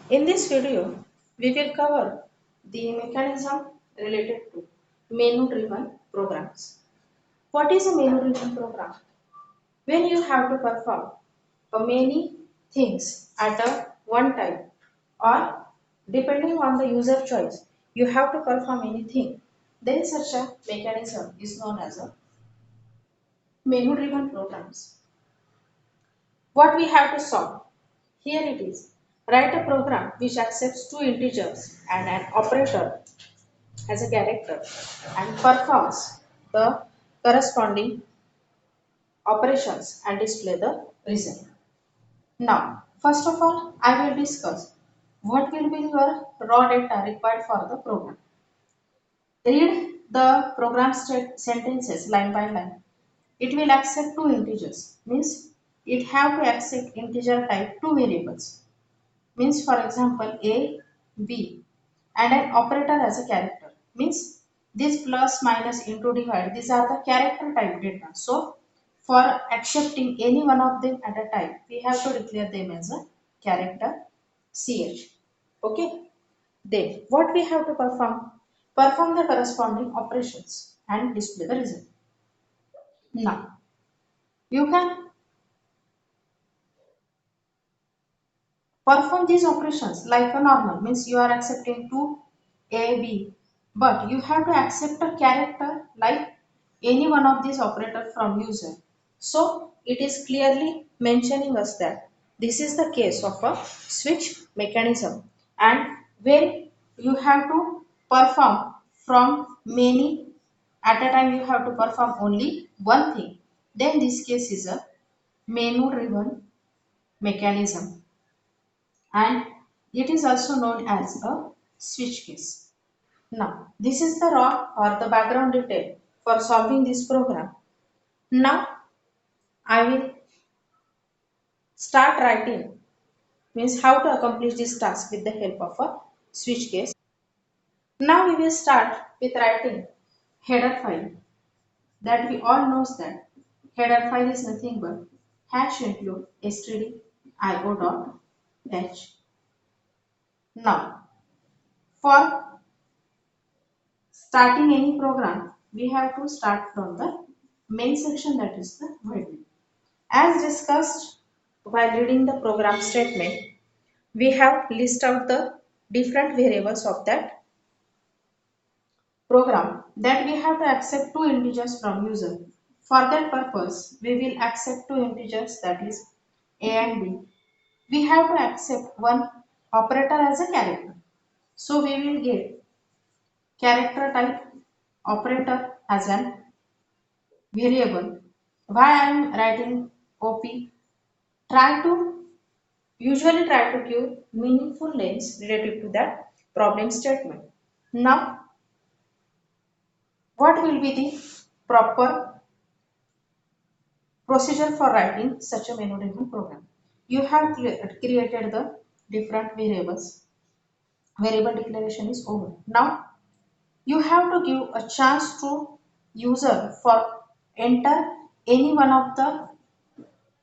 In this video, we will cover the mechanism related to menu-driven programs. What is a menu-driven program? When you have to perform many things at a one time, or depending on the user choice, you have to perform anything, then such a mechanism is known as a menu-driven programs. What we have to solve? Here it is. Write a program which accepts two integers and an operator as a character and performs the corresponding operations and display the result. Now, first of all, I will discuss what will be your raw data required for the program. Read the program sentences line by line. It will accept two integers, means it have to accept integer type two variables. Means for example a, b and an operator as a character. Means this plus minus into divide, these are the character type data. So for accepting any one of them at a time, we have to declare them as a character ch. Okay. Then what we have to perform? Perform the corresponding operations and display the result. Now you can perform these operations like a normal, means you are accepting two a b, but you have to accept a character like any one of these operator from user. So it is clearly mentioning us that this is the case of a switch mechanism, and when you have to perform from many at a time, you have to perform only one thing, then this case is a menu driven mechanism, and it is also known as a switch case. Now, this is the raw or the background detail for solving this program. Now, I will start writing, means how to accomplish this task with the help of a switch case. Now, we will start with writing header file, that we all knows that header file is nothing but hash include stdio.h. Now, for starting any program, we have to start from the main section, that is the void main. As discussed while reading the program statement, we have list out the different variables of that program that we have to accept two integers from user. For that purpose, we will accept two integers, that is a and b. We have to accept one operator as a character. So we will get character type operator as an variable. Why I am writing OP? Try to Usually try to give meaningful names related to that problem statement. Now, what will be the proper procedure for writing such a menu-driven program? You have created the different variables. Variable declaration is over. Now, you have to give a chance to user for enter any one of the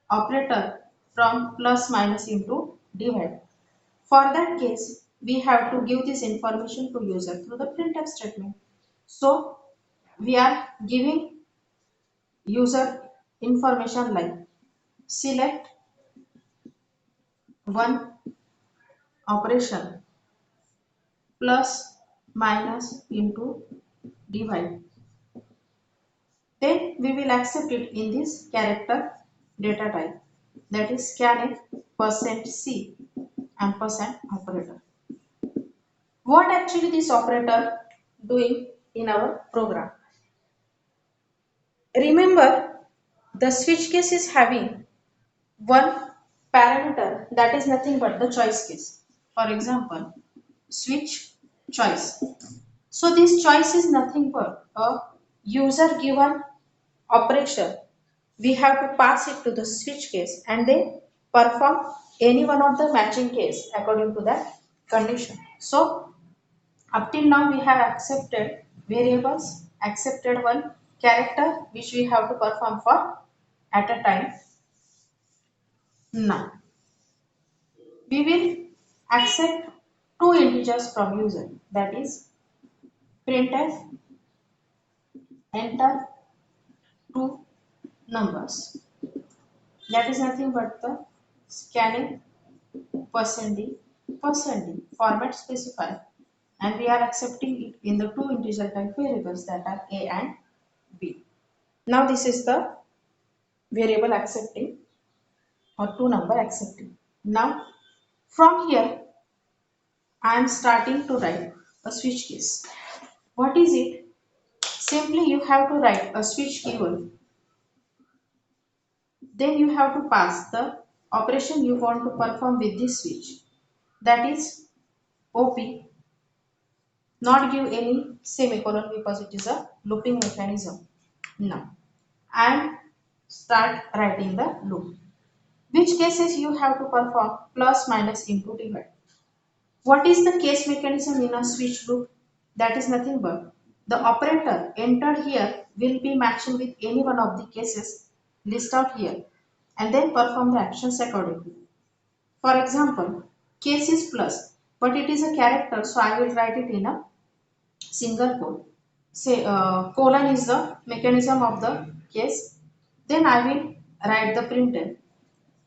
operator from plus minus into divide. For that case, we have to give this information to user through the printf statement. So we are giving user information like select one operation plus minus into divide. Then we will accept it in this character data type, that is scanf %c ampersand operator. What actually this operator doing in our program? Remember, the switch case is having one parameter, that is nothing but the choice case. For example, switch choice. So this choice is nothing but a user given operation. We have to pass it to the switch case and then perform any one of the matching case according to that condition. So up till now we have accepted variables, accepted one character which we have to perform for at a time. Now we will accept two integers from user, that is printf enter two numbers, that is nothing but the scanning %d format specifier, and we are accepting it in the two integer type variables that are a and b. Now this is the variable accepting or two number accepting. Now from here I am starting to write a switch case. What is it? Simply you have to write a switch keyword. Then you have to pass the operation you want to perform with this switch. That is OP, not give any semicolon because it is a looping mechanism. Now, and start writing the loop. Which cases you have to perform? Plus, minus, into, divide. What is the case mechanism in a switch loop? That is nothing but the operator entered here will be matching with any one of the cases list out here and then perform the actions accordingly. For example, case is plus, but it is a character, so I will write it in a single quote. Say colon is the mechanism of the case. Then I will write the printf.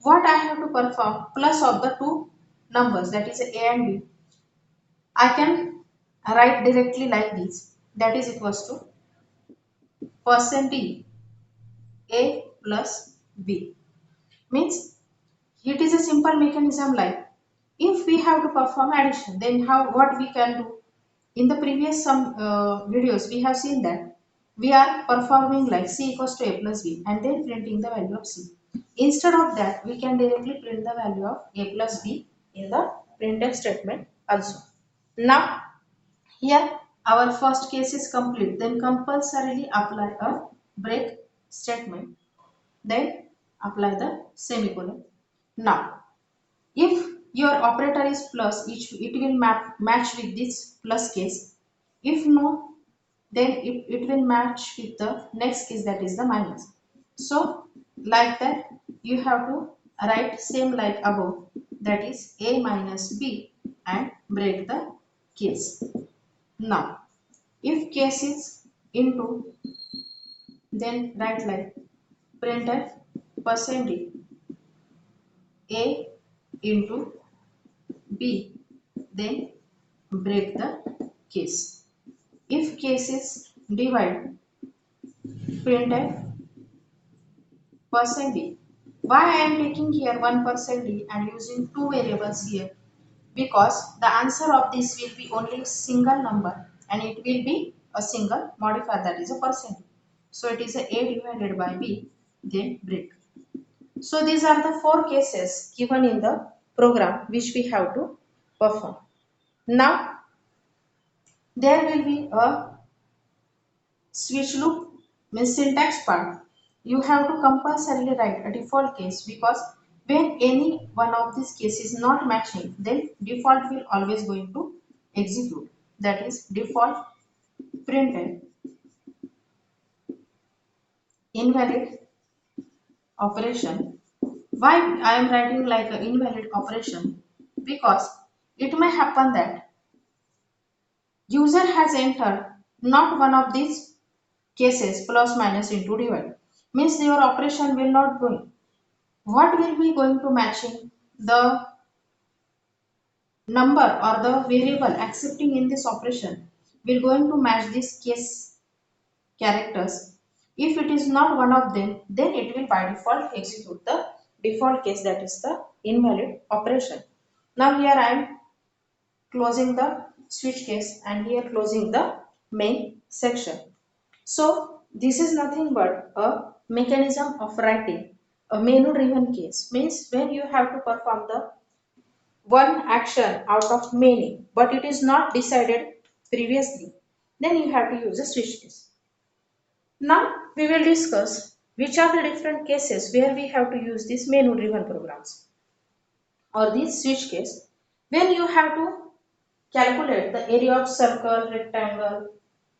What I have to perform? Plus of the two numbers, that is a and b. I can write directly like this. That is equals to %d a plus b. Means it is a simple mechanism like if we have to perform addition, then how what we can do? In the previous some videos we have seen that we are performing like c equals to a plus b and then printing the value of c. Instead of that we can directly print the value of a plus b in the printf statement also. Now here our first case is complete, then compulsorily apply a break statement, then apply the semicolon. Now if your operator is plus, it will match with this plus case. If no, then it will match with the next case, that is the minus. So like that you have to write same like above, that is a minus b and break the case. Now if case is into, then write like printf %d a into b, then break the case. If case is divide, printf %d. Why I am taking here 1% and using two variables here? Because the answer of this will be only single number and it will be a single modifier, that is a percent. So it is a divided by b, then break. So these are the four cases given in the program which we have to perform. Now there will be a switch loop, means syntax part. You have to compulsorily write a default case because when any one of these cases is not matching, then default will always going to execute. That is default printf invalid operation. Why I am writing like an invalid operation? Because it may happen that user has entered not one of these cases plus minus into divide, means your operation will not go. What will be going to matching? The number or the variable accepting in this operation will going to match this case characters. If it is not one of them, then it will by default execute the default case, that is the invalid operation. Now here I am closing the switch case and here closing the main section. So this is nothing but a mechanism of writing a menu driven case, means when you have to perform the one action out of many but it is not decided previously, then you have to use a switch case. Now we will discuss which are the different cases where we have to use these menu driven programs or this switch case. When you have to calculate the area of circle, rectangle,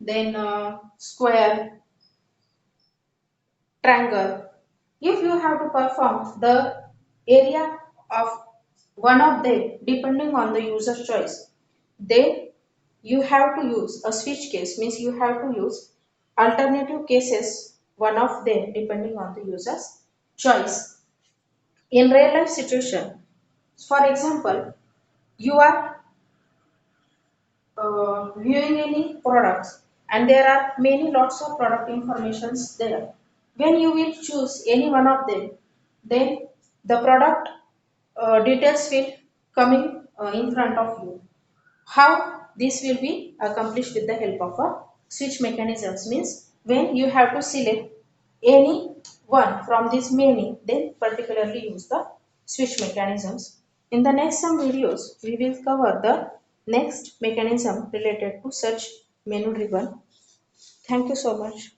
then square, triangle. If you have to perform the area of one of them depending on the user choice. Then you have to use a switch case, means you have to use alternative cases, one of them depending on the user's choice. In real life situation, for example, you are viewing any products and there are many lots of product informations there. When you will choose any one of them, then the product details will coming in front of you. How this will be accomplished with the help of a switch mechanisms, means when you have to select any one from these many, then particularly use the switch mechanisms. In the next some videos we will cover the next mechanism related to such menu driven. Thank you so much.